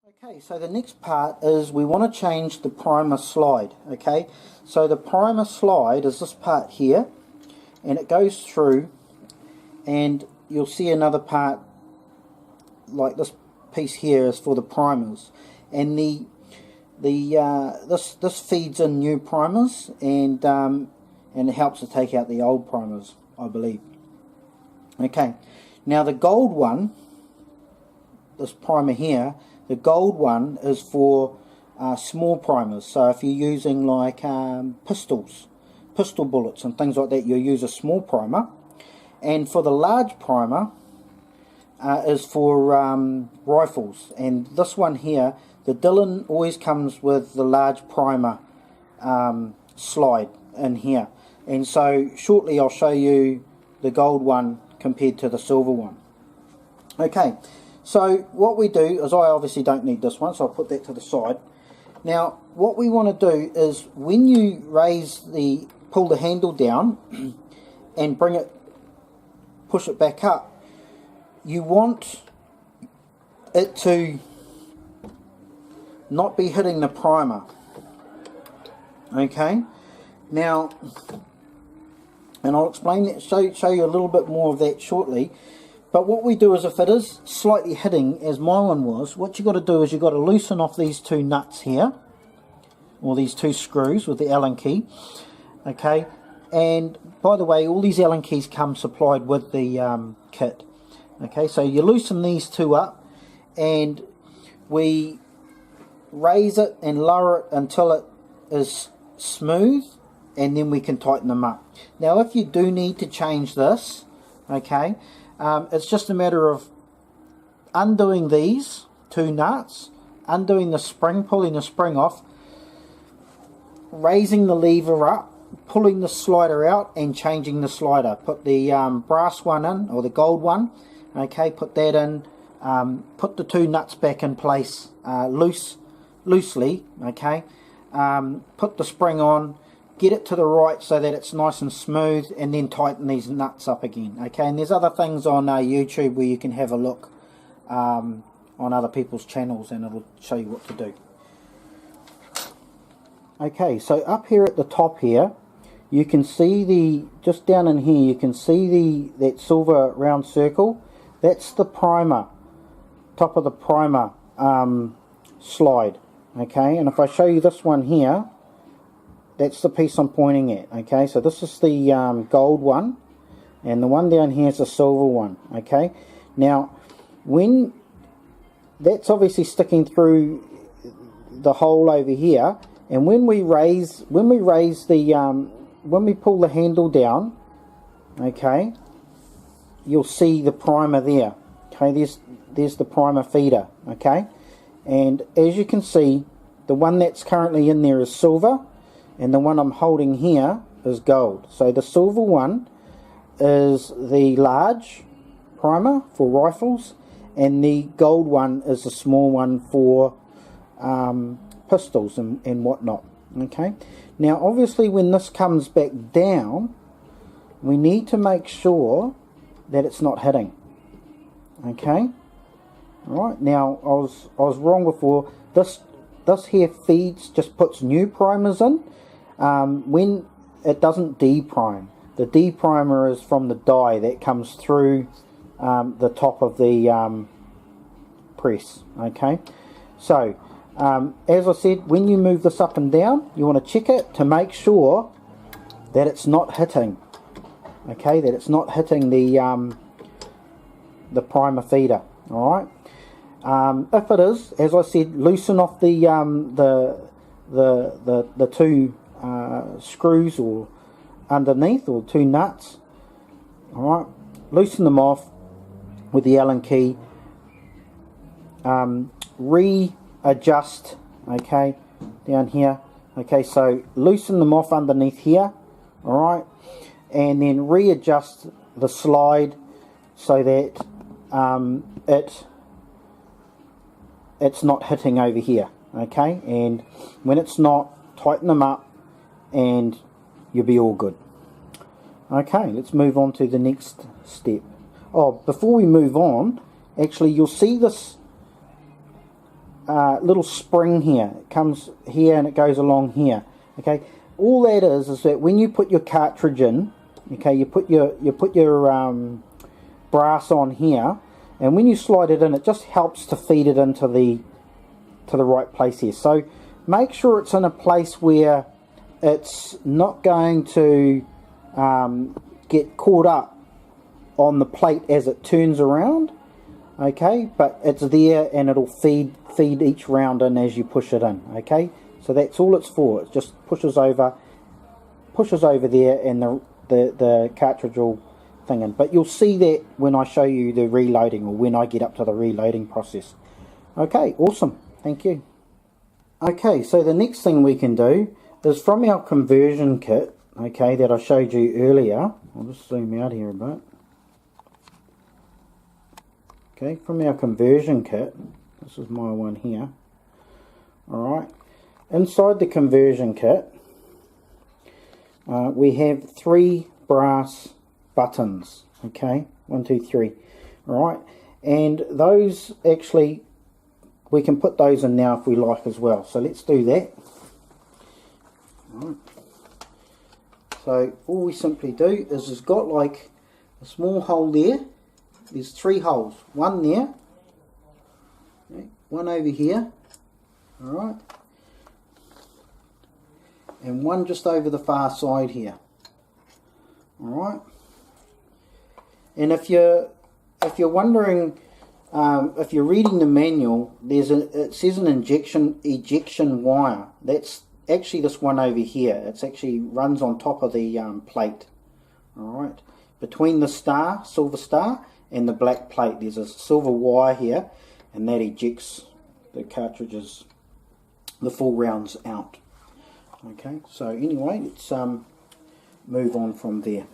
Okay, so the next part is we want to change the primer slide. Okay, so the primer slide is this part here, and it goes through, and you'll see another part like this piece here is for the primers, and this feeds in new primers, and it helps to take out the old primers, I believe. Okay, now the gold one, this primer here, the gold one is for small primers. So if you're using like pistol bullets and things like that, you'll use a small primer. And for the large primer is for rifles. And this one here, the Dillon always comes with the large primer slide in here. And so shortly I'll show you the gold one compared to the silver one. Okay. So what we do is, I obviously don't need this one, so I'll put that to the side. Now what we want to do is, when you pull the handle down and push it back up, you want it to not be hitting the primer. Okay, now, and I'll explain that, show you a little bit more of that shortly. But what we do is, if it is slightly hitting, as my one was, what you've got to do is you've got to loosen off these two nuts here, or these two screws with the Allen key. Okay, and by the way, all these Allen keys come supplied with the kit. Okay, so you loosen these two up, and we raise it and lower it until it is smooth, and then we can tighten them up. Now if you do need to change this, okay, it's just a matter of undoing these two nuts, undoing the spring, pulling the spring off, raising the lever up, pulling the slider out and changing the slider. Put the brass one in, or the gold one, okay, put that in, put the two nuts back in place loosely, okay, put the spring on, get it to the right so that it's nice and smooth, and then tighten these nuts up again. Okay, and there's other things on YouTube where you can have a look on other people's channels, and it'll show you what to do. Okay, so up here at the top here, you can see just down in here, you can see that silver round circle. That's the primer, top of the primer slide. Okay, and if I show you this one here, that's the piece I'm pointing at. Okay, so this is the gold one, and the one down here is the silver one. Okay, now when that's obviously sticking through the hole over here, and when we pull the handle down, okay, you'll see the primer there. Okay, there's the primer feeder. Okay, and as you can see, the one that's currently in there is silver, and the one I'm holding here is gold. So the silver one is the large primer for rifles, and the gold one is the small one for pistols and whatnot. Okay, now obviously when this comes back down, we need to make sure that it's not hitting. Okay, alright, now I was wrong before. This here feeds, just puts new primers in when it doesn't deprime. The deprimer is from the die that comes through the top of the press. Okay, so as I said, when you move this up and down, you want to check it to make sure that it's not hitting. Okay, that it's not hitting the primer feeder. All right. If it is, as I said, loosen off the two screws or underneath, or two nuts. All right, loosen them off with the Allen key. Readjust. Okay, down here. Okay, so loosen them off underneath here. All right, and then readjust the slide so that it's not hitting over here. Okay, and when it's not, tighten them up and you'll be all good. Okay, let's move on to the next step. Oh, before we move on, actually you'll see this little spring here. It comes here and it goes along here. Okay, all that is that when you put your cartridge in, okay, you put your brass on here, and when you slide it in, it just helps to feed it into the right place here. So make sure it's in a place where it's not going to get caught up on the plate as it turns around, okay, but it's there and it'll feed each round in as you push it in. Okay, so that's all it's for. It just pushes over there, and the cartridge will thing in. But you'll see that when I show you the reloading, or when I get up to the reloading process. Okay, awesome, thank you. Okay, so the next thing we can do is from our conversion kit, okay, that I showed you earlier. I'll just zoom out here a bit. Okay, from our conversion kit, this is my one here. Alright, inside the conversion kit, we have 3 brass buttons. Okay, 1, 2, 3. Alright, and those actually, we can put those in now if we like as well. So let's do that. Alright. So all we simply do is it's got like a small hole there. There's 3 holes. One there, okay, one over here, alright, and one just over the far side here. Alright. And if you're wondering, if you're reading the manual, it says an ejection wire. That's actually this one over here. It's actually runs on top of the plate. Alright. Between the star, silver star, and the black plate, there's a silver wire here, and that ejects the cartridges, the full rounds out. Okay, so anyway, let's move on from there.